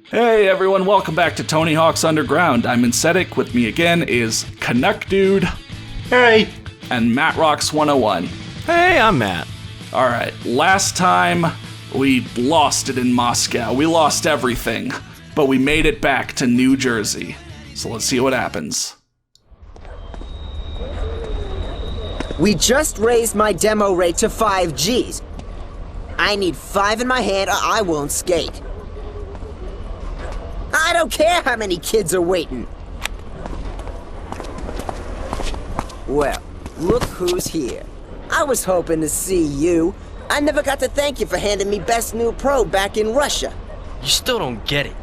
Hey everyone, welcome back to Tony Hawk's Underground. I'm InfiniteT. With me again is Canuck Dude. Hey. And Matt Rocks 101. Hey, I'm Matt. Alright, last time we lost it in Moscow. We lost everything, but we made it back to New Jersey. So let's see what happens. We just raised my demo rate to 5 Gs. I need 5 in my hand or I won't skate. I don't care how many kids are waiting. Well, look who's here. I was hoping to see you. I never got to thank you for handing me Best New Pro back in Russia. You still don't get it.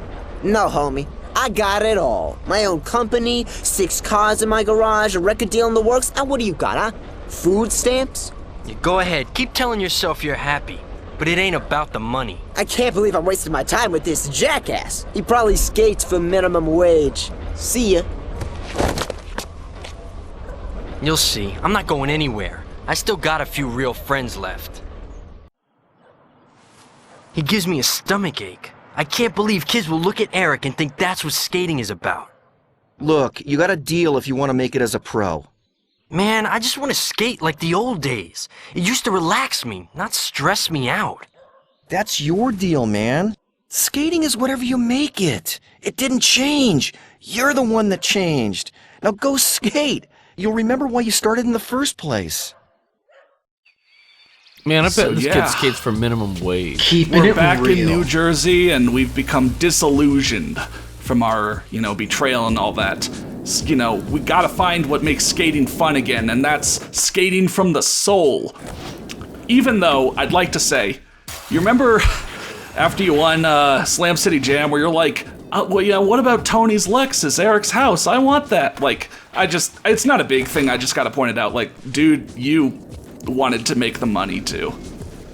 No, homie. I got it all. My own company, 6 cars in my garage, a record deal in the works. And what do you got, huh? Food stamps? You go ahead, keep telling yourself you're happy. But it ain't about the money. I can't believe I'm wasting my time with this jackass. He probably skates for minimum wage. See ya. You'll see. I'm not going anywhere. I still got a few real friends left. He gives me a stomach ache. I can't believe kids will look at Eric and think that's what skating is about. Look, you got a deal if you want to make it as a pro. Man, I just want to skate like the old days. It used to relax me, not stress me out. That's your deal, man. Skating is whatever you make it. It didn't change. You're the one that changed. Now go skate. You'll remember why you started in the first place. Man, I bet this kid skates for minimum wage. We're back in New Jersey, and we've become disillusioned from our, betrayal and all that. We gotta find what makes skating fun again, and that's skating from the soul. Even though, I'd like to say, you remember after you won Slam City Jam, where you're like, what about Tony's Lexus, Eric's house? I want that. It's not a big thing, I just gotta point it out. Dude, you wanted to make the money too.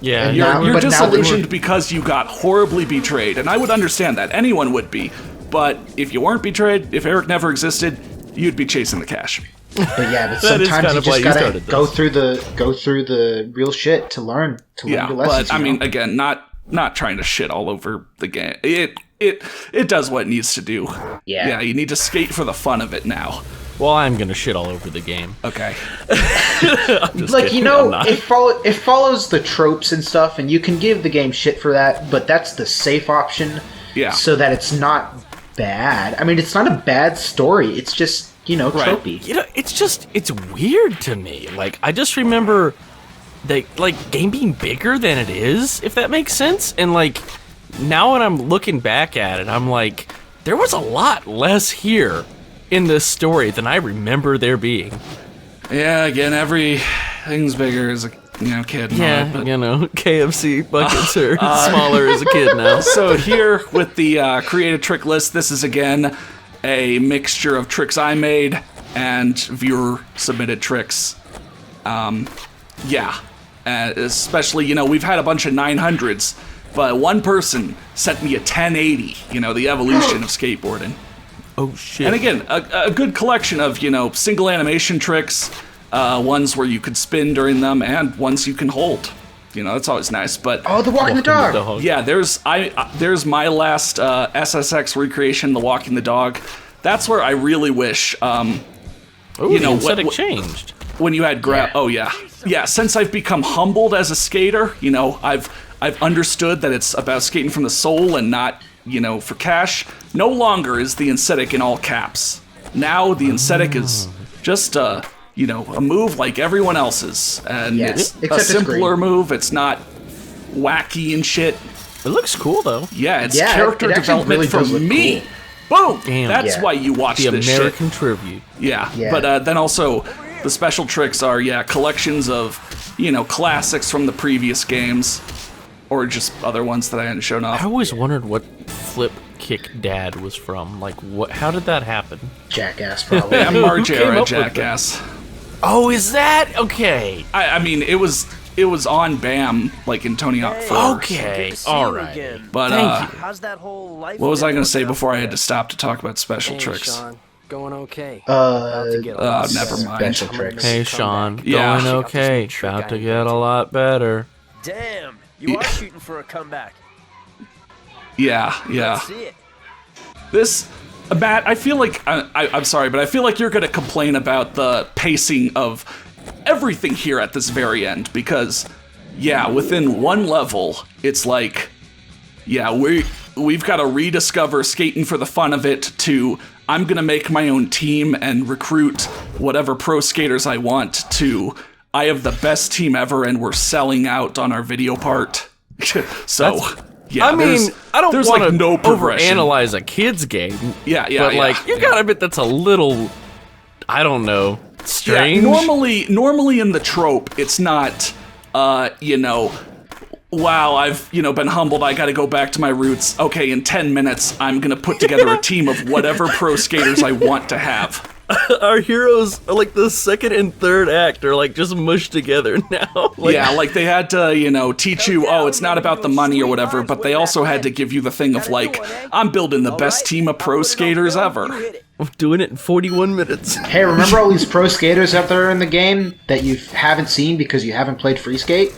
Yeah, you're disillusioned because you got horribly betrayed, and I would understand that. Anyone would be. But if you weren't betrayed, if Eric never existed, you'd be chasing the cash. But sometimes you just gotta go through the real shit to learn your lessons. But I mean, again, not trying to shit all over the game. It does what it needs to do. Yeah, you need to skate for the fun of it now. Well, I'm gonna shit all over the game. Okay. It follows the tropes and stuff, and you can give the game shit for that, but that's the safe option. Yeah. So that it's not bad. I mean, it's not a bad story. It's just, tropey. It's weird to me. I just remember the game being bigger than it is, if that makes sense. And now when I'm looking back at it, I'm like, there was a lot less here in this story than I remember there being. Yeah, again, everything's bigger as a kid. Yeah, KFC buckets are smaller as a kid now. So here with the creative trick list, this is again a mixture of tricks I made and viewer submitted tricks. Especially, we've had a bunch of 900s, but one person sent me a 1080, the evolution of skateboarding. Oh shit. And again, a good collection of, single animation tricks, ones where you could spin during them, and ones you can hold. That's always nice. But the walking the dog. Yeah, there's my last SSX recreation, the walking the dog. That's where I really wish. It changed when you had yeah. Since I've become humbled as a skater, I've understood that it's about skating from the soul and not for cash. No longer is the aesthetic in all caps. Now the aesthetic is just a move like everyone else's, and it's a simpler move. It's not wacky and shit. It looks cool though. Yeah, it's character development for me. Cool. Boom! Damn. That's why you watch the this American shit. tribute. Yeah, but then also the special tricks are collections of classics from the previous games, or just other ones that I hadn't shown off. I always wondered what Flip Kick Dad was from. How did that happen? Jackass, probably. Yeah, Margera Jackass. Oh, is that okay? I mean, it was on BAM, in Tony Hawk 4. Okay, all right. But thank you. How's that whole life? What was I going to say before I had to stop to talk about special tricks? Sean, going okay. Never mind. Special tricks. Hey, Sean, going okay. About to get a lot better. Damn, you are shooting for a comeback. Yeah. Let's see it. Matt, I feel like, I'm sorry, but I feel like you're going to complain about the pacing of everything here at this very end, because, yeah, within one level, it's like, yeah, we've got to rediscover skating for the fun of it to, I'm going to make my own team and recruit whatever pro skaters I want to, I have the best team ever and we're selling out on our video part. So... Yeah, I mean, I don't want to no overanalyze a kid's game. Yeah, but like, you gotta admit that's a little, I don't know, strange. Yeah, normally in the trope, it's not, you know, wow, I've, you know, been humbled, I gotta go back to my roots. Okay, in 10 minutes, I'm gonna put together a team of whatever pro skaters I want to have. Our heroes, like the second and third act, are like just mushed together now. Like, yeah, like they had to, you know, teach you, oh, it's not about the money or whatever, but they also had to give you the thing of like, I'm building the best team of pro skaters ever. I'm doing it in 41 minutes. Hey, remember all these pro skaters out there in the game that you haven't seen because you haven't played Free Skate?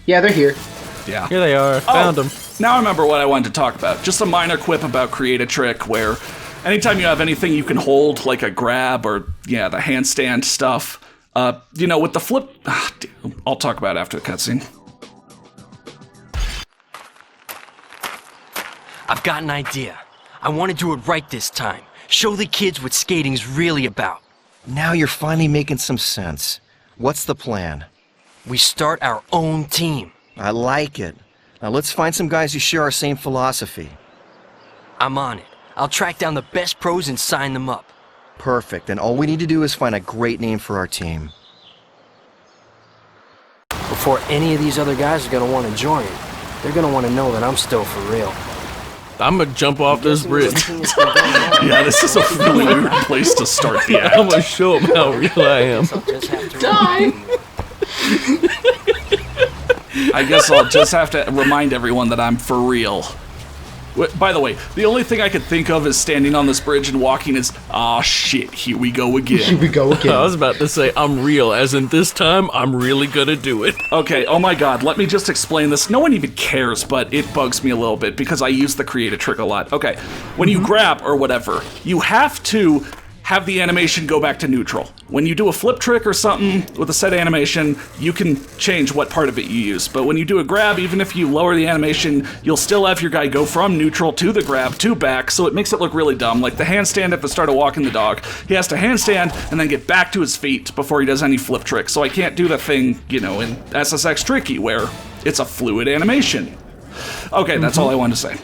Yeah, they're here. Yeah. Here they are. Found them. Now I remember what I wanted to talk about. Just a minor quip about Create a Trick where anytime you have anything you can hold, like a grab or, yeah, the handstand stuff, you know, with the flip... I'll talk about it after the cutscene. I've got an idea. I want to do it right this time. Show the kids what skating's really about. Now you're finally making some sense. What's the plan? We start our own team. I like it. Now let's find some guys who share our same philosophy. I'm on it. I'll track down the best pros and sign them up. Perfect, and all we need to do is find a great name for our team. Before any of these other guys are gonna want to join, they're gonna want to know that I'm still for real. I'm gonna jump off this bridge. Yeah, this is a really weird place to start the act. I'm gonna show them how real I am. Die! I guess I'll just have to remind everyone that I'm for real. By the way, the only thing I could think of is standing on this bridge and walking is, ah, shit, here we go again. Here we go again. I was about to say, I'm real, as in this time, I'm really gonna do it. Okay, oh my god, let me just explain this. No one even cares, but it bugs me a little bit because I use the Create a Trick a lot. Okay, when you grab or whatever, you have to have the animation go back to neutral. When you do a flip trick or something with a set animation, you can change what part of it you use. But when you do a grab, even if you lower the animation, you'll still have your guy go from neutral to the grab to back, so it makes it look really dumb. Like the handstand at the start of walking the dog. He has to handstand and then get back to his feet before he does any flip tricks. So I can't do the thing, you know, in SSX Tricky where it's a fluid animation. Okay, that's all I wanted to say.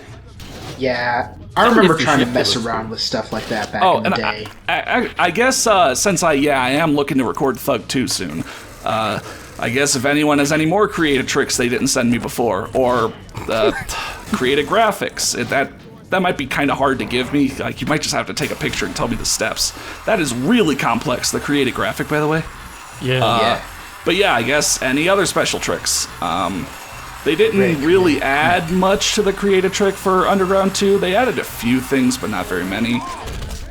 Yeah, I remember trying to mess around with stuff like that back in the day. I guess since I am looking to record Thug 2 soon, I guess if anyone has any more creative tricks they didn't send me before, or creative graphics, that might be kind of hard to give me. Like, you might just have to take a picture and tell me the steps. That is really complex, the creative graphic, by the way. Yeah. But yeah, I guess any other special tricks. They didn't really add much to the creative trick for Underground 2. They added a few things, but not very many.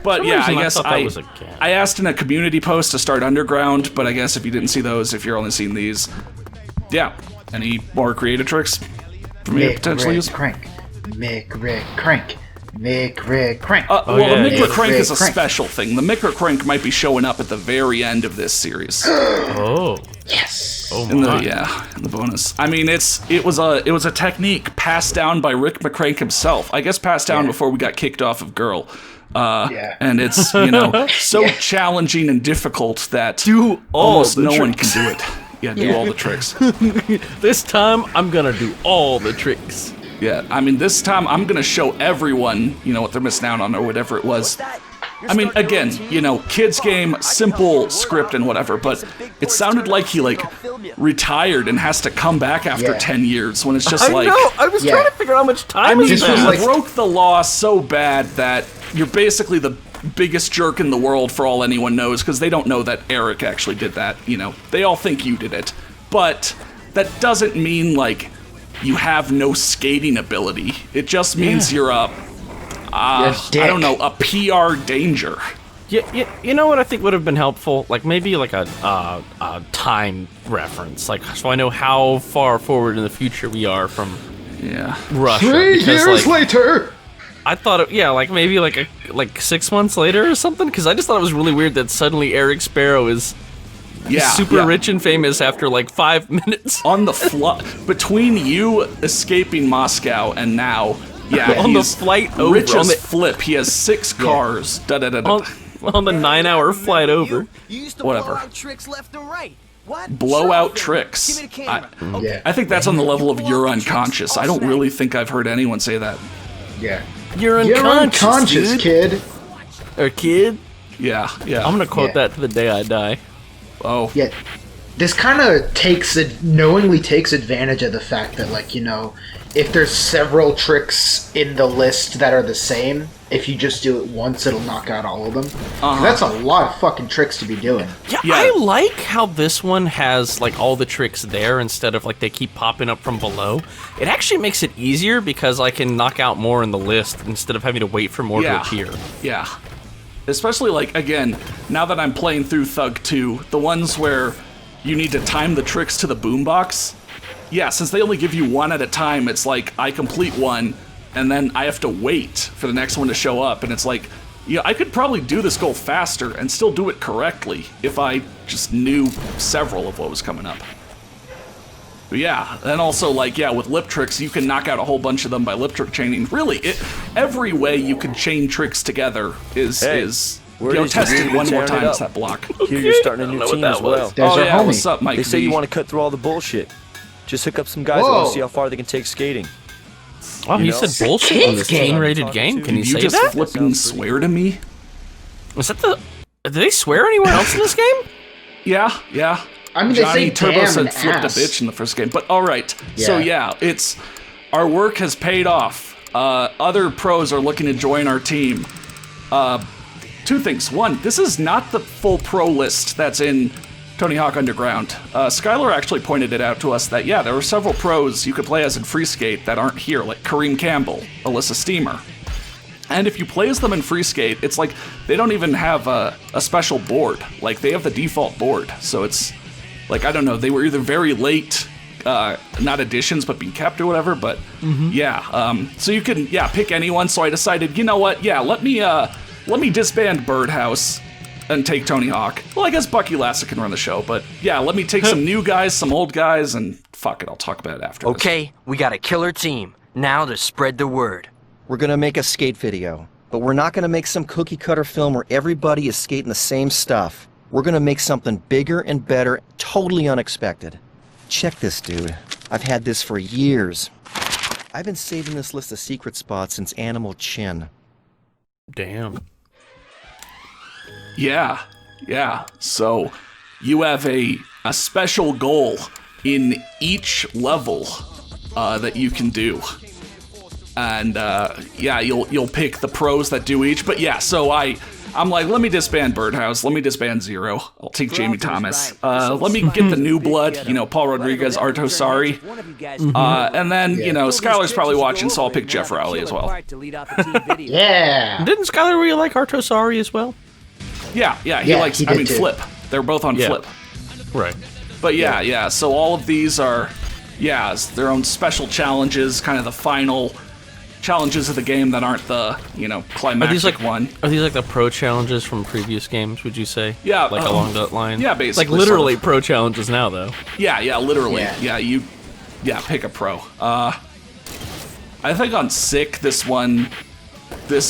But yeah, I guess I asked in a community post to start Underground, but I guess if you didn't see those, if you're only seeing these, yeah. Any more creative tricks for me to potentially use? Mick, Rick, Crank. Mick, Rick, Crank. The Mick, Rick, Crank is a special thing. The Mick, Rick, Crank might be showing up at the very end of this series. Oh. Yes. Oh in the bonus. I mean, it was a technique passed down by Rick McCrank himself. I guess passed down before we got kicked off of Girl. And it's, you know, so challenging and difficult that almost no one can do it. Yeah, do all the tricks. This time, I'm gonna do all the tricks. Yeah, I mean, this time I'm gonna show everyone, you know, what they're missing out on or whatever it was. I mean, again, you know, kids game, simple script and whatever, but it sounded like he, like, retired and has to come back after 10 years when it's just like... I know, I was trying to figure out how much time he broke the law so bad that you're basically the biggest jerk in the world for all anyone knows, because they don't know that Eric actually did that, you know. They all think you did it. But that doesn't mean, like, you have no skating ability. It just means you're a... I don't know, a PR danger. Yeah, you know what I think would have been helpful? Like, maybe like a time reference. Like, so I know how far forward in the future we are from Russia. 3 years later! I thought, like maybe like 6 months later or something, because I just thought it was really weird that suddenly Eric Sparrow is super rich and famous after like 5 minutes. On the between you escaping Moscow and now, on the flight over, rich as flip. He has 6 cars. On the 9-hour flight over. You used to Whatever. blow out tricks left and right. What? Blowout tricks. Give me the camera. Yeah. I think that's on the level of you're unconscious. I don't really think I've heard anyone say that. Yeah. You're unconscious, dude. kid. Or kid. Yeah. I'm gonna quote that to the day I die. Oh. Yeah. This kind of knowingly takes advantage of the fact that, like, you know, if there's several tricks in the list that are the same, if you just do it once, it'll knock out all of them. That's a lot of fucking tricks to be doing. Yeah, I like how this one has, like, all the tricks there instead of, like, they keep popping up from below. It actually makes it easier because I can knock out more in the list instead of having to wait for more to appear. Yeah. Especially, like, again, now that I'm playing through Thug 2, the ones where you need to time the tricks to the boombox. Yeah, since they only give you one at a time, it's like I complete one, and then I have to wait for the next one to show up, and it's like, yeah, I could probably do this goal faster and still do it correctly if I just knew several of what was coming up. But yeah, and also, like, yeah, with lip tricks, you can knock out a whole bunch of them by lip trick chaining. Really, every way you can chain tricks together is tested one more time as that block. Here you're starting a new team as well. There's our homie. What's up, Mike? They say you want to cut through all the bullshit. Just hook up some guys that want to see how far they can take skating. Wow, he said bullshit on this teen-rated game. Can you say just that? flipping swear to me? Was that the... Did they swear anywhere else in this game? Yeah. I mean, Johnny they say Turbo damn said and flipped ass. a bitch in the first game, but all right. So it's our work has paid off. Other pros are looking to join our team. 2 things. 1, this is not the full pro list that's in Tony Hawk Underground. Skylar actually pointed it out to us that, there were several pros you could play as in Free Skate that aren't here, like Kareem Campbell, Alyssa Steamer. And if you play as them in Free Skate, it's like they don't even have a special board. Like, they have the default board. So it's, like, I don't know, they were either very late, not additions, but being kept or whatever, but so you can, pick anyone. So I decided, you know what, let me disband Birdhouse and take Tony Hawk. Well, I guess Bucky Lasser can run the show, but let me take some new guys, some old guys, and fuck it, I'll talk about it after Okay, we got a killer team. Now to spread the word. We're gonna make a skate video, but we're not gonna make some cookie-cutter film where everybody is skating the same stuff. We're gonna make something bigger and better, totally unexpected. Check this, dude. I've had this for years. I've been saving this list of secret spots since Animal Chin. Damn. Yeah. So you have a special goal in each level that you can do. And you'll pick the pros that do each. But so I'm like, let me disband Birdhouse, let me disband Zero. I'll take Jamie Thomas. Let me get the new blood, Paul Rodriguez, Arto Sari. And then, Skylar's probably watching, so I'll pick Jeff Rowley as well. Yeah. Didn't Skylar really like Arto Sari as well? Yeah, he likes, he did too. Flip. They're both on Flip. Right. But so all of these are, their own special challenges, kind of the final challenges of the game that aren't the, climactic one. Are these like the pro challenges from previous games, would you say? Yeah. Like along that line? Yeah, basically. Like literally pro challenges now, though. Yeah, literally. Yeah, pick a pro. I think on Sick, this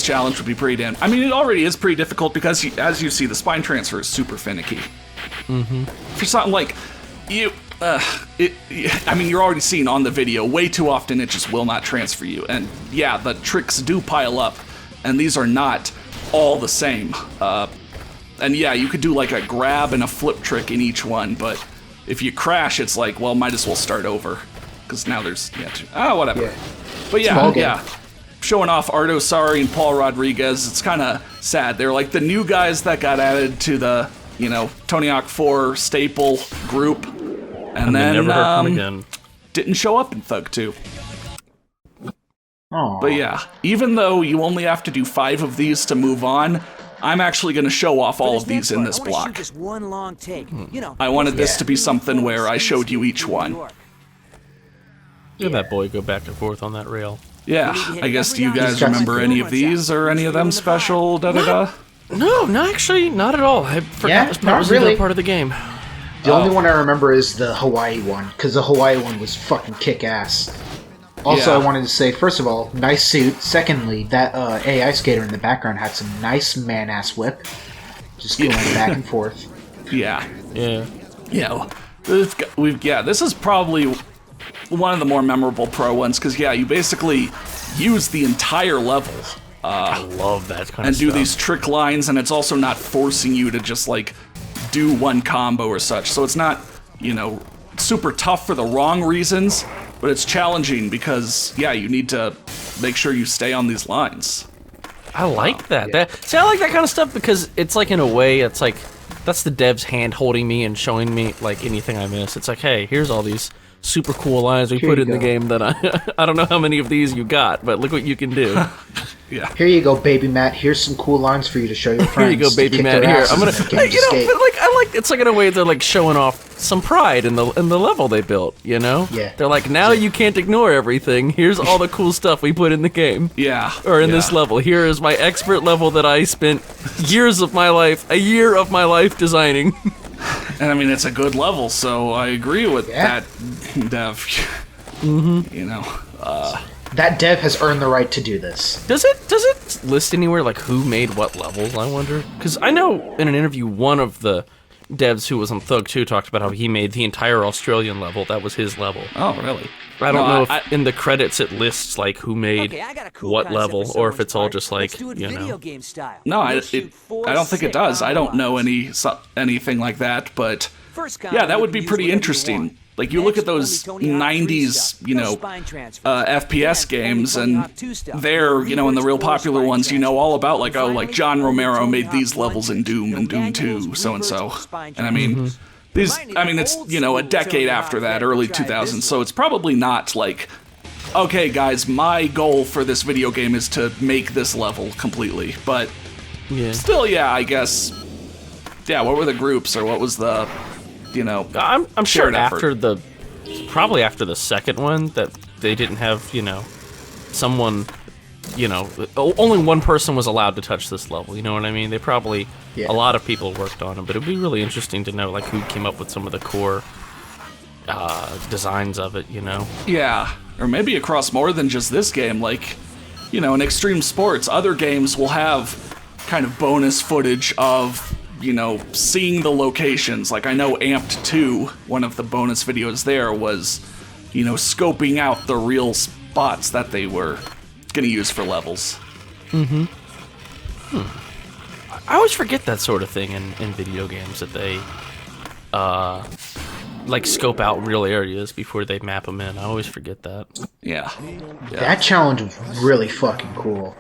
challenge would be pretty damn... I mean, it already is pretty difficult because, as you see, the spine transfer is super finicky. For something like... you're already seeing on the video, way too often it just will not transfer you. And the tricks do pile up, and these are not all the same. And you could do like a grab and a flip trick in each one, but if you crash, it's like, well, might as well start over. Because now there's, whatever. Yeah. But showing off Arto Sari and Paul Rodriguez, it's kind of sad. They're like the new guys that got added to the, Tony Hawk 4 staple group. And then never heard from again. Didn't show up in Thug 2. Aww. But even though you only have to do 5 of these to move on, I'm actually going to show off all of these in this block. Just one long take. I wanted this to be something where I showed you each one. Look at that boy go back and forth on that rail. Yeah, I guess, do you guys remember any of these or any of them special, da-da-da? No, actually, not at all. I forgot Yeah, this part not was really. even part of the game. The only one I remember is the Hawaii one, because the Hawaii one was fucking kick-ass. Also, Yeah. I wanted to say, first of all, nice suit. Secondly, that AI skater in the background had some nice man-ass whip. Just going back and forth. Yeah. Yeah. Yeah, this is probably one of the more memorable pro ones, because, yeah, you basically use the entire level. I love that kind And of do stuff. these trick lines, and it's also not forcing you to just, like, do one combo or such. So it's not, super tough for the wrong reasons, but it's challenging because, yeah, you need to make sure you stay on these lines. I like that. I like that kind of stuff because it's like, in a way, it's like, that's the devs hand holding me and showing me, like, anything I miss. It's like, hey, here's all these super cool lines we put in the game that I don't know how many of these you got, but look what you can do. Yeah. Here you go, baby Matt. Here's some cool lines for you to show your friends. Here you go, baby Matt. Here, I'm gonna, but like, I like. It's like, in a way, they're like showing off some pride in the level they built. Yeah. They're like, now you can't ignore everything. Here's all the cool stuff we put in the game. Yeah. Or in this level. Here is my expert level that I spent a year of my life designing. And I mean, it's a good level, so I agree with that, Dev. That dev has earned the right to do this. Does it list anywhere, like, who made what levels, I wonder? Because I know in an interview, one of the devs who was on Thug 2 talked about how he made the entire Australian level. That was his level. Oh, really? I don't know if in the credits it lists, like, who made what level, or if it's all just like, No, I don't think it does. I don't know anything like that, but yeah, that would be pretty interesting. Like, you look at those 90s, FPS games, and they're, in the real popular ones, all about, like, John Romero made these levels in Doom and Doom 2, so-and-so. And I mean, it's, a decade after that, early 2000s, so it's probably not like, okay, guys, my goal for this video game is to make this level completely, but still, yeah, I guess, what were the groups, or what was the... I'm sure effort. probably after the second one that they didn't have, someone, only one person was allowed to touch this level, you know what I mean? They probably, a lot of people worked on it, but it'd be really interesting to know, like, who came up with some of the core designs of it, Yeah, or maybe across more than just this game, like, in extreme sports, other games will have kind of bonus footage of seeing the locations. Like, I know Amped 2, one of the bonus videos there was, scoping out the real spots that they were gonna use for levels. I always forget that sort of thing in video games, that they, like, scope out real areas before they map them in. I always forget that. Yeah. That challenge was really fucking cool.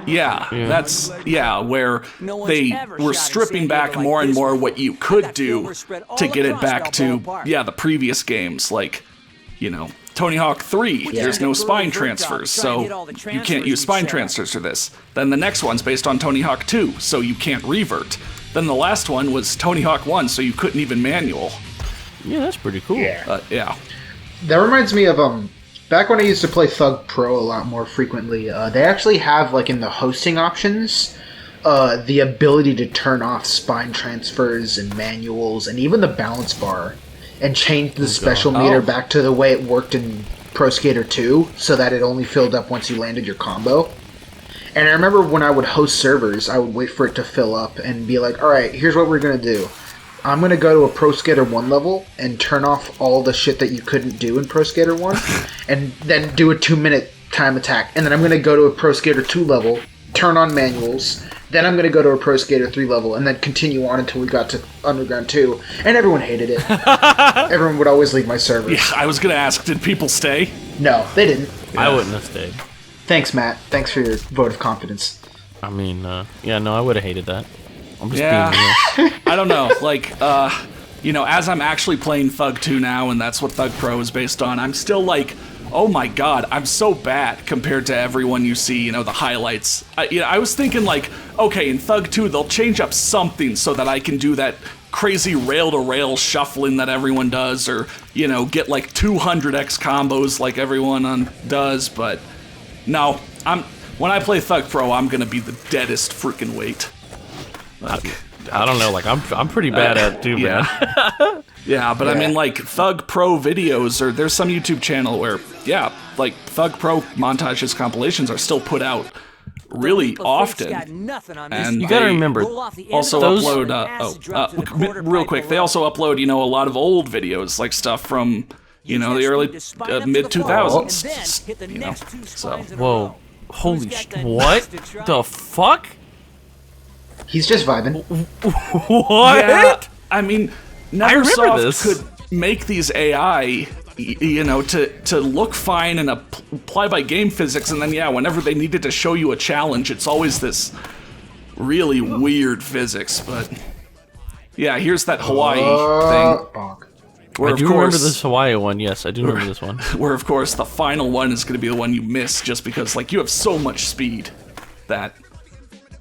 That's where they were stripping back more and more what you could do to get it back to, the previous games, like, Tony Hawk 3, there's no spine transfers, so you can't use spine transfers for this. Then the next one's based on Tony Hawk 2, so you can't revert. Then the last one was Tony Hawk 1, so you couldn't even manual. Yeah, that's pretty cool. Yeah. That reminds me of, back when I used to play Thug Pro a lot more frequently, they actually have, like, in the hosting options, the ability to turn off spine transfers and manuals and even the balance bar and change the special meter back to the way it worked in Pro Skater 2 so that it only filled up once you landed your combo. And I remember when I would host servers, I would wait for it to fill up and be like, alright, here's what we're going to do. I'm going to go to a Pro Skater 1 level and turn off all the shit that you couldn't do in Pro Skater 1 and then do a 2-minute time attack. And then I'm going to go to a Pro Skater 2 level, turn on manuals, then I'm going to go to a Pro Skater 3 level and then continue on until we got to Underground 2. And everyone hated it. Everyone would always leave my servers. Yeah, I was going to ask, did people stay? No, they didn't. I wouldn't have stayed. Thanks, Matt. Thanks for your vote of confidence. I mean, I would have hated that. I'm just being real. I don't know. Like, as I'm actually playing Thug 2 now, and that's what Thug Pro is based on, I'm still like, oh my god, I'm so bad compared to everyone you see, the highlights. I was thinking, like, okay, in Thug 2, they'll change up something so that I can do that crazy rail-to-rail shuffling that everyone does, or, get like 200x combos like everyone does, but No, when I play Thug Pro, I'm gonna be the deadest freaking weight. Like, I don't know, like I'm pretty bad at it too, man. Yeah, but I mean, like, Thug Pro videos, or there's some YouTube channel where, yeah, like, Thug Pro montages compilations are still put out really often. And you gotta remember, also upload, real quick, they also upload, you know, a lot of old videos, like stuff from, you know, the early, mid-2000s, you know, so. Whoa, holy what the fuck? He's just vibing. What? Yeah, I mean, Neversoft this. could make these AI, you know, to look fine and apply by game physics, and then, yeah, whenever they needed to show you a challenge, it's always this really weird physics, but... Yeah, here's that Hawaii thing. I do remember this Hawaii one, yes, I do remember this one. Where, of course, the final one is going to be the one you miss, just because, like, you have so much speed that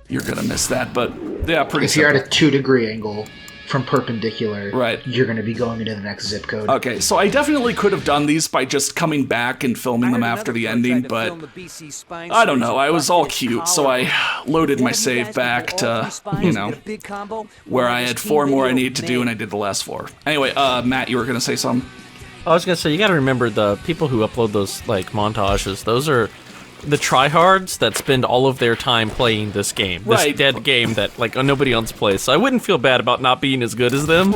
you're going to miss that, but, yeah, pretty simple. If you're at a 2-degree angle from perpendicular, right, you're going to be going into the next zip code. Okay, so I definitely could have done these by just coming back and filming them after the ending, but I don't know, I was all cute, so I loaded my save back to, you know, where I had 4 more I need to do, and I did the last 4. Anyway, Matt, you were going to say something? I was gonna say, you gotta remember, the people who upload those, like, montages, those are the tryhards that spend all of their time playing this game, this dead game that, like, nobody else plays. So I wouldn't feel bad about not being as good as them.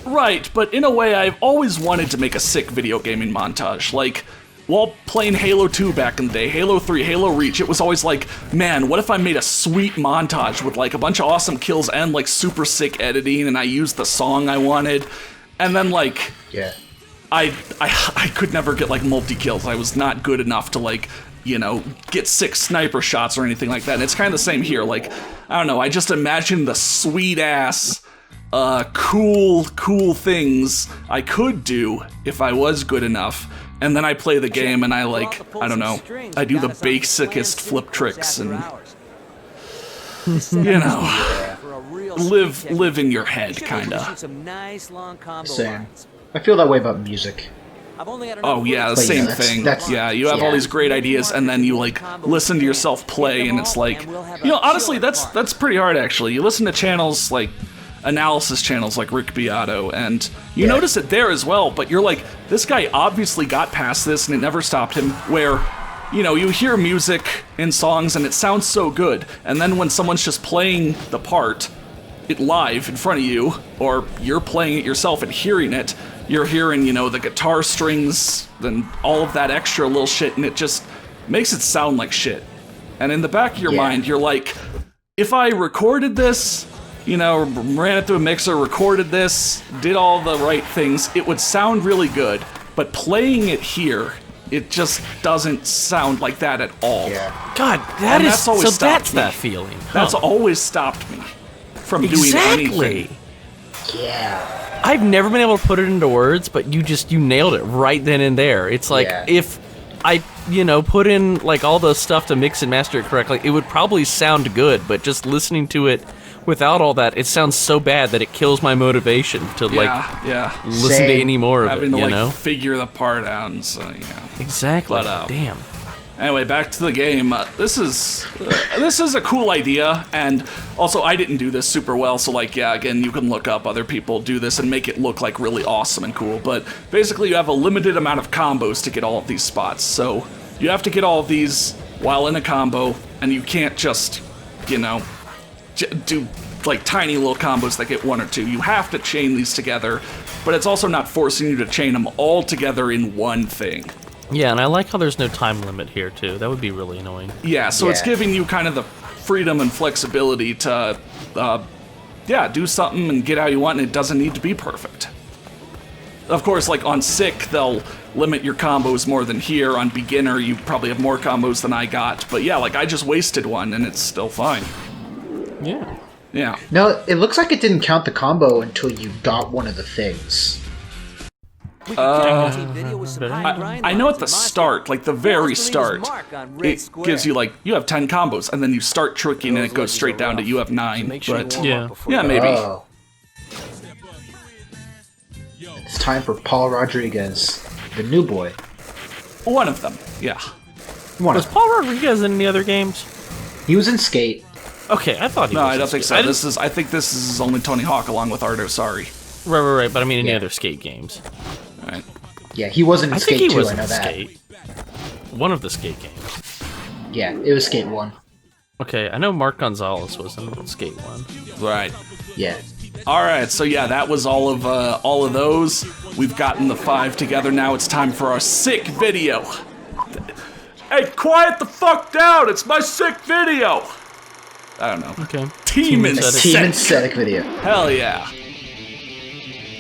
Right, but in a way, I've always wanted to make a sick video gaming montage. Like, while playing Halo 2 back in the day, Halo 3, Halo Reach, it was always like, man, what if I made a sweet montage with, like, a bunch of awesome kills and, like, super sick editing, and I used the song I wanted, and then, like... Yeah. I could never get, like, multi-kills. I was not good enough to, like, you know, get 6 sniper shots or anything like that. And it's kind of the same here. Like, I don't know, I just imagine the sweet-ass, cool things I could do if I was good enough. And then I play the game and I, like, I don't know, I do the basicest flip tricks and, you know, live in your head, kinda. Same. I feel that way about music. Oh yeah, the same thing. Yeah, you have all these great ideas, and then you, like, listen to yourself play, and it's like, you know, honestly, that's pretty hard, actually. You listen to channels, like, analysis channels like Rick Beato, and you notice it there as well, but you're like, this guy obviously got past this, and it never stopped him, where, you know, you hear music in songs, and it sounds so good, and then when someone's just playing the part, it live in front of you, or you're playing it yourself and hearing it, you're hearing, you know, the guitar strings and all of that extra little shit, and it just makes it sound like shit. And in the back of your mind, you're like, if I recorded this, you know, ran it through a mixer, recorded this, did all the right things, it would sound really good. But playing it here, it just doesn't sound like that at all. Yeah. God, that's that feeling. That's always stopped me from doing anything. Yeah. I've never been able to put it into words, but you nailed it right then and there. It's like, if I, you know, put in, like, all the stuff to mix and master it correctly, it would probably sound good, but just listening to it without all that, it sounds so bad that it kills my motivation to, listen to any more of Having it, to, you know? figure the part out, and so, yeah. Exactly. But, damn. Anyway, back to the game. This is a cool idea, and also I didn't do this super well, so, like, yeah, again, you can look up other people do this and make it look, like, really awesome and cool, but basically you have a limited amount of combos to get all of these spots, so you have to get all of these while in a combo, and you can't just, you know, do, like, tiny little combos that get 1 or 2. You have to chain these together, but it's also not forcing you to chain them all together in one thing. Yeah, and I like how there's no time limit here, too. That would be really annoying. Yeah, so it's giving you kind of the freedom and flexibility to, do something and get how you want, and it doesn't need to be perfect. Of course, like, on Sick, they'll limit your combos more than here. On Beginner, you probably have more combos than I got. But yeah, like, I just wasted one, and it's still fine. Yeah. Yeah. No, it looks like it didn't count the combo until you got one of the things. I know at the start, like the very start, it gives you, like, you have 10 combos, and then you start tricking and it goes straight down to you have 9, but yeah, maybe. Oh. It's time for Paul Rodriguez, the new boy. One of them, yeah. Was Paul Rodriguez in any other games? He was in Skate. Okay, I thought he was. No, I don't in think Skate. so. I think this is only Tony Hawk along with Ardo. Sorry. Right. But I mean, any other Skate games? All right. Yeah, he wasn't in I Skate think he 2, was I know in that. Skate. One of the Skate games. Yeah, it was Skate 1. Okay, I know Mark Gonzalez was in Skate 1. Right. Yeah. All right. So yeah, that was all of those. We've gotten the 5 together. Now it's time for our sick video. Hey, quiet the fuck down! It's my sick video. I don't know. Okay. Team and Aesthetic video. Hell yeah.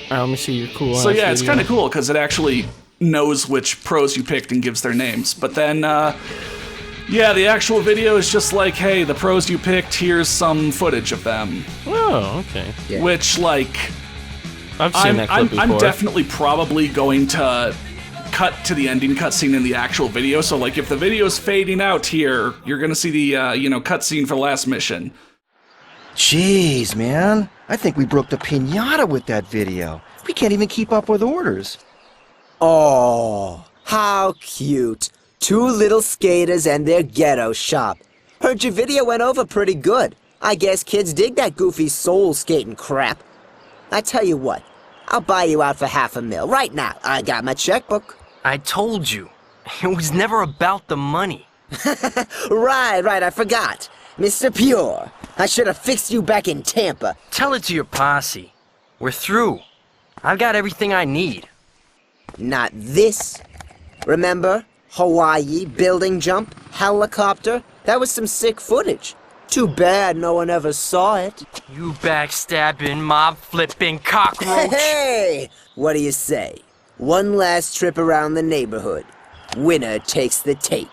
Alright, let me see your cool. So yeah, it's kind of cool because it actually knows which pros you picked and gives their names. But then, yeah, the actual video is just like, hey, the pros you picked, here's some footage of them. Oh, okay. Yeah. Which, like, I've seen that clip before. I'm definitely probably going to cut to the ending cutscene in the actual video. So, like, if the video's fading out here, you're gonna see the, cutscene for the last mission. Jeez, man. I think we broke the piñata with that video. We can't even keep up with orders. Oh, how cute. 2 little skaters and their ghetto shop. Heard your video went over pretty good. I guess kids dig that goofy soul skating crap. I tell you what, I'll buy you out for $500,000 right now. I got my checkbook. I told you. It was never about the money. Right, I forgot. Mr. Pure, I should have fixed you back in Tampa. Tell it to your posse. We're through. I've got everything I need. Not this. Remember? Hawaii, building jump, helicopter. That was some sick footage. Too bad no one ever saw it. You backstabbing, mob-flipping cockroach. Hey! What do you say? One last trip around the neighborhood. Winner takes the tape.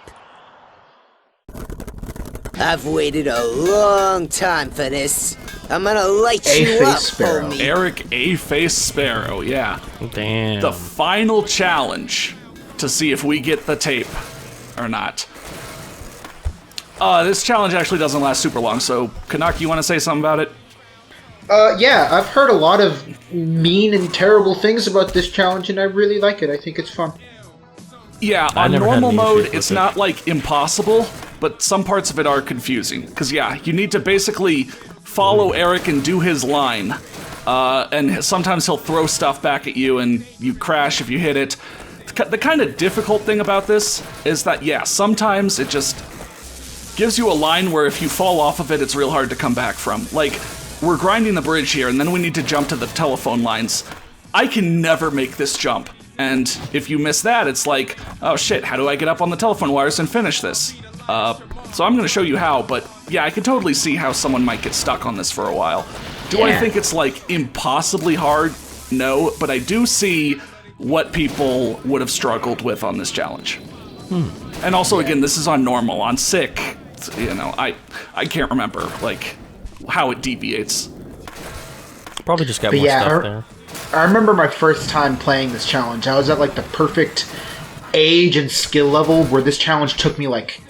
I've waited a long time for this. I'm gonna light you up, Sparrow. homie. Eric A-Face Sparrow, yeah. Damn. The final challenge to see if we get the tape or not. This challenge actually doesn't last super long, so Canuck, you want to say something about it? Yeah, I've heard a lot of mean and terrible things about this challenge, and I really like it. I think it's fun. Yeah, I on never had normal any issues mode, with it's it. not, like, impossible, but some parts of it are confusing. Because, yeah, you need to basically follow Eric and do his line. And sometimes he'll throw stuff back at you, and you crash if you hit it. The kind of difficult thing about this is that, yeah, sometimes it just gives you a line where if you fall off of it, it's real hard to come back from. Like, we're grinding the bridge here, and then we need to jump to the telephone lines. I can never make this jump. And if you miss that, it's like, oh shit, how do I get up on the telephone wires and finish this? So I'm gonna show you how, but yeah, I can totally see how someone might get stuck on this for a while. Do I think it's like impossibly hard? No, but I do see what people would have struggled with on this challenge. And also, again, this is on normal. On sick, you know, I can't remember, like, how it deviates. Probably just got But more yeah, stuff there. I remember my first time playing this challenge. I was at like the perfect age and skill level where this challenge took me like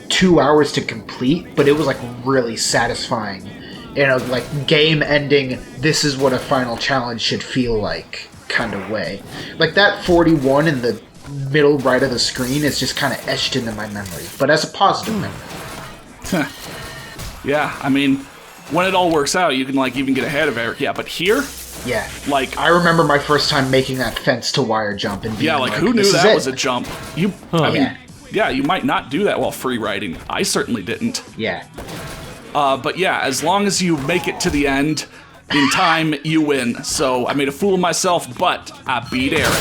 2 hours to complete, but it was like really satisfying. You know, like game ending, this is what a final challenge should feel like kind of way. Like that 41 in the middle right of the screen is just kind of etched into my memory, but as a positive memory. Yeah, I mean, when it all works out, you can like even get ahead of Eric. Yeah, but here, Yeah. like, I remember my first time making that fence to wire jump and being yeah, like who knew this is that it. was a jump? I mean, Yeah. yeah, you might not do that while free riding. I certainly didn't. Yeah. But yeah, as long as you make it to the end in time, you win. So I made a fool of myself, but I beat Eric.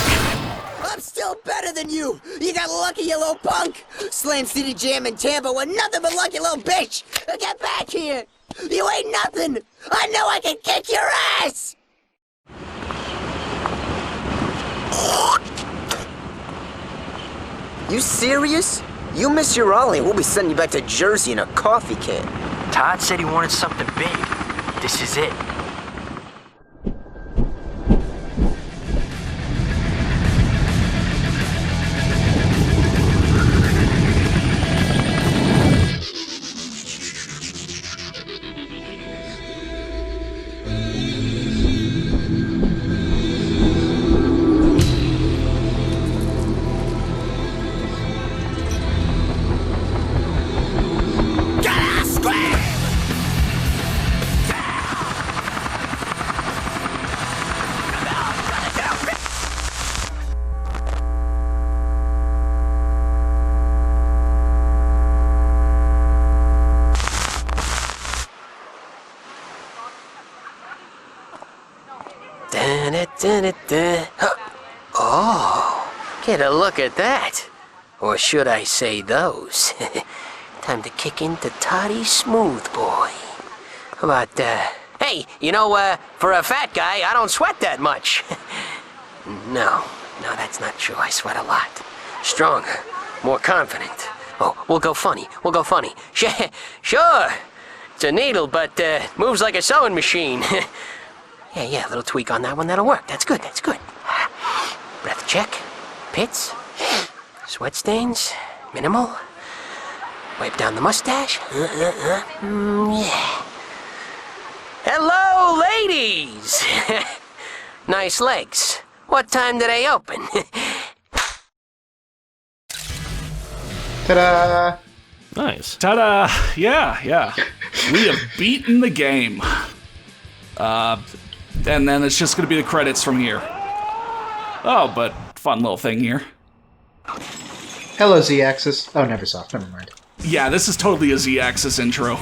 I'm still better than you! You got lucky, you little punk! Slam City Jam in Tampa were nothing but lucky, little bitch! Get back here! You ain't nothing! I know I can kick your ass! You serious? You miss your Ollie, we'll be sending you back to Jersey in a coffee can. Todd said he wanted something big. This is it. Oh, get a look at that. Or should I say those? Time to kick into Toddy Smooth Boy. How about, hey, for a fat guy, I don't sweat that much. No, that's not true. I sweat a lot. Stronger, more confident. Oh, we'll go funny. Sure. It's a needle, but moves like a sewing machine. Yeah, a little tweak on that one. That'll work. That's good. Breath check. Pits. Sweat stains. Minimal. Wipe down the mustache. Yeah. Hello, ladies. Nice legs. What time do they open? Ta-da! Nice. Ta-da! Yeah. We have beaten the game. And then it's just gonna be the credits from here. Oh, but fun little thing here. Hello, Z-Axis. Oh, Neversoft. Never mind. Yeah, this is totally a Z-Axis intro.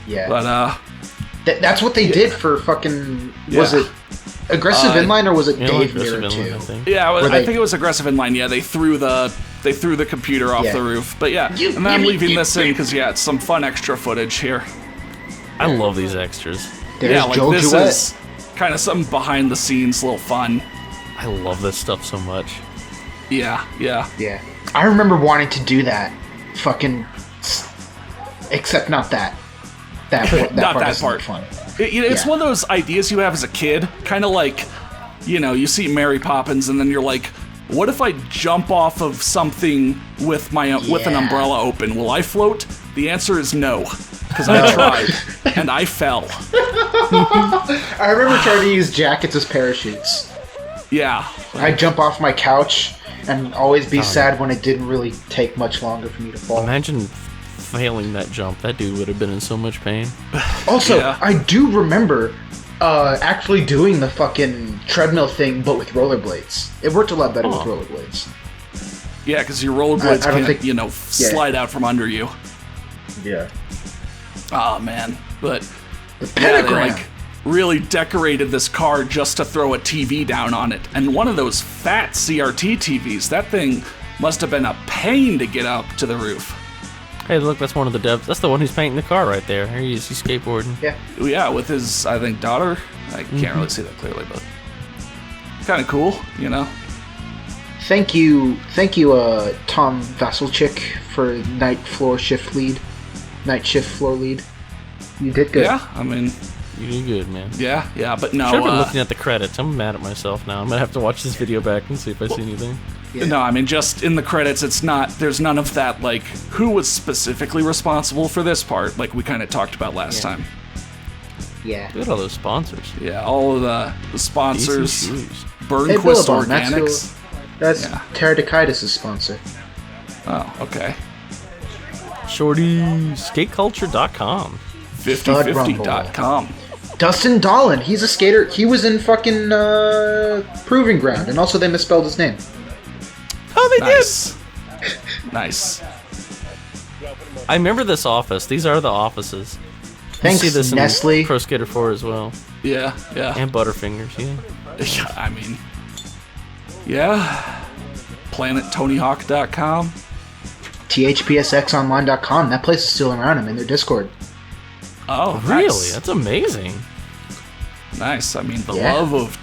Yeah. But, that's what they did for fucking... Was it Aggressive Inline or was it Dave Mirror 2? Yeah, I think it was Aggressive Inline. Yeah, they threw the computer off the roof. But yeah, and I'm leaving this in because it's some fun extra footage here. I love these extras. There's Joel this Jewett. is kind of some behind the scenes little fun. I love this stuff so much. Yeah. Yeah. I remember wanting to do that. Fucking... Except not that. That Not part that isn't part. fun. It's one of those ideas you have as a kid, kind of like, you see Mary Poppins and then you're like, what if I jump off of something with an umbrella open? Will I float? The answer is no, because I tried and I fell. I remember trying to use jackets as parachutes. Yeah. I'd jump off my couch and always be sad when it didn't really take much longer for me to fall. Imagine failing that jump. That dude would have been in so much pain. Also, Yeah. I do remember actually doing the fucking treadmill thing, but with rollerblades. It worked a lot better with rollerblades. Yeah, because your rollerblades I don't can't, think- slide out from under you. Yeah. Oh, man. But The yeah, pentagram. they really decorated this car just to throw a TV down on it. And one of those fat CRT TVs, that thing must have been a pain to get up to the roof. Hey, look, that's one of the devs. That's the one who's painting the car right there. Here he is, he's skateboarding. Yeah. Yeah, with his, I think, daughter. I can't really see that clearly, but kind of cool, Thank you, Tom Vasselchick for night shift floor lead. You did good. Yeah, I mean, You did good, man. yeah, but no. Should have been looking at the credits. I'm mad at myself now. I'm gonna have to watch this video back and see if I see anything. Yeah. No, I mean, just in the credits, there's none of that, like, who was specifically responsible for this part, like we kind of talked about last time. Yeah. Look at all those sponsors. Yeah, all of the sponsors. Decent shoes. Burnquist Billabong, Organics. That's Yeah. Pterodactytus' sponsor. Oh, okay. Shorty, skateculture.com. 5050.com. Dustin Dolan, he's a skater. He was in fucking Proving Ground, and also they misspelled his name. Oh, they Nice. Nice. I remember this office. These are the offices. Thanks, you see this Nestle. in Pro Skater 4 as well. Yeah. And Butterfingers, yeah. Yeah, I mean, yeah. PlanetTonyHawk.com. THPSXonline.com. That place is still around. I'm in their Discord. Oh, Really? nice. That's amazing. Nice. I mean, the Yeah. love of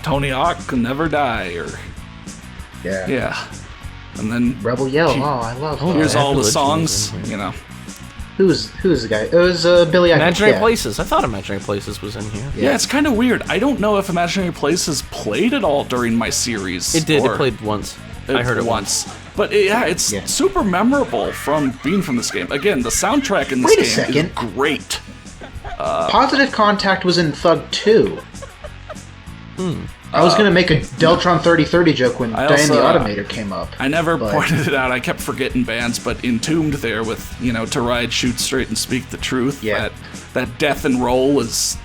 Tony Hawk can never die, or yeah. And then Rebel Yell. Oh, I love. here's all the Religion songs. is in Who's the guy? It was Billy Idol. Imaginary Yeah. Places. I thought Imaginary Places was in here. Yeah, it's kind of weird. I don't know if Imaginary Places played at all during my series. It did. or It played once. I heard it once. But it's super memorable from being from this game. Again, the soundtrack in this Wait a game second. is great. Positive Contact was in Thug 2. I was gonna make a Deltron 3030 joke when I Diane the also, Automator came up. I never but- pointed it out. I kept forgetting bands, but Entombed there with, To Ride, Shoot Straight, and Speak the Truth. Yeah. That death and roll is,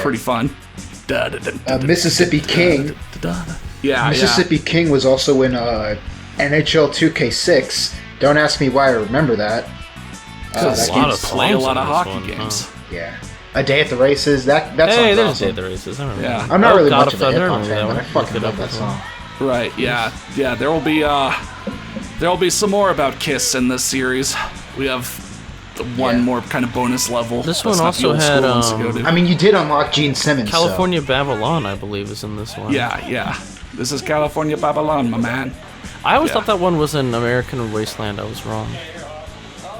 pretty fun. Mississippi King. Yeah, Mississippi King was also in NHL 2K6. Don't ask me why I remember that. Because a lot of play a songs lot on of this hockey one, games. Yeah. A Day at the Races. That Hey, song's there's awesome. a Day at the Races. I remember. Yeah. I'm not really God much of of a Thunder, hip hop remember fan, that but I one? fucking Look it love up that as well. song. Right, yeah. There'll be some more about Kiss in this series. We have one more kind of bonus level. This That's one not the also old had, school ones to go to. I mean, you did unlock Gene Simmons. California Babylon, I believe, is in this one. Yeah. This is California Babylon, my man. I always Yeah. thought that one was an American Wasteland. I was wrong.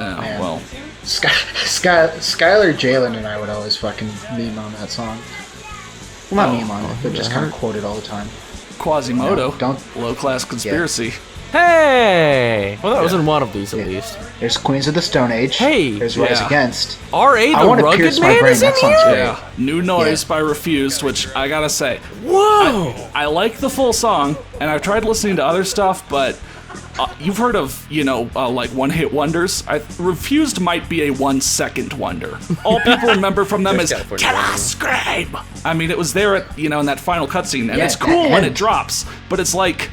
Yeah, Man. well, Skylar Jalen and I would always fucking meme on that song. Well, not meme on it, but just kind of quote it all the time. Quasimodo. No, don't- Low class conspiracy. Hey! Well, that was in one of these, at least. There's Queens of the Stone Age. Hey! There's Rise Yeah. Against. R.A. I the wanna Rugged pierce my Man brain. is in That song's here? great. Yeah. New Noise Yeah. by Refused, which I gotta say, Whoa! I like the full song, and I've tried listening to other stuff, but you've heard of, like one-hit wonders. Refused might be a 1-second wonder. All people remember from them is, California "Can I Wonder." scream?" I mean, it was there at, in that final cutscene, and Yeah, it's cool when it and- drops, but it's like,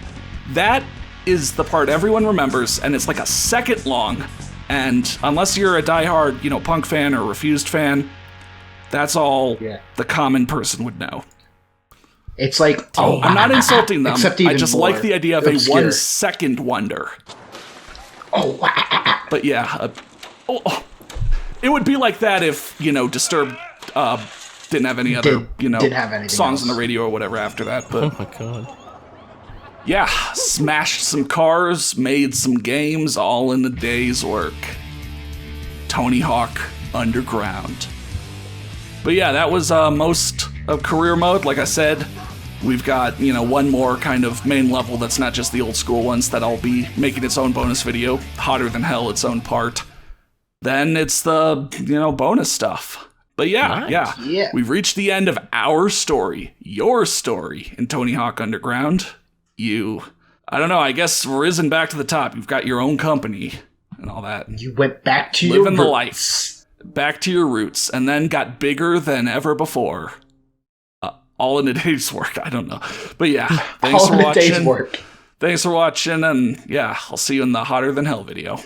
that is the part everyone remembers, and it's like a second long, and unless you're a diehard, punk fan or Refused fan, that's all the common person would know. It's like, I'm not insulting them. Except I even just more like the idea of obscure. a 1-second wonder. But yeah, it would be like that if Disturbed didn't have any other didn't have anything songs on else. the radio or whatever after that. Oh But my god. yeah, smashed some cars, made some games, all in a day's work. Tony Hawk Underground. But yeah, that was most of career mode. Like I said, we've got, one more kind of main level that's not just the old school ones that I'll be making its own bonus video. Hotter Than Hell, its own part. Then it's the, bonus stuff. But yeah, Yeah. we've reached the end of our story, your story in Tony Hawk Underground. I don't know, I guess risen back to the top. You've got your own company and all that. You went back to Living the your life. roots. Back to your roots, and then got bigger than ever before. All in a day's work. I don't know. But yeah, thanks All for in a watching. day's work. Thanks for watching, and yeah, I'll see you in the Hotter Than Hell video.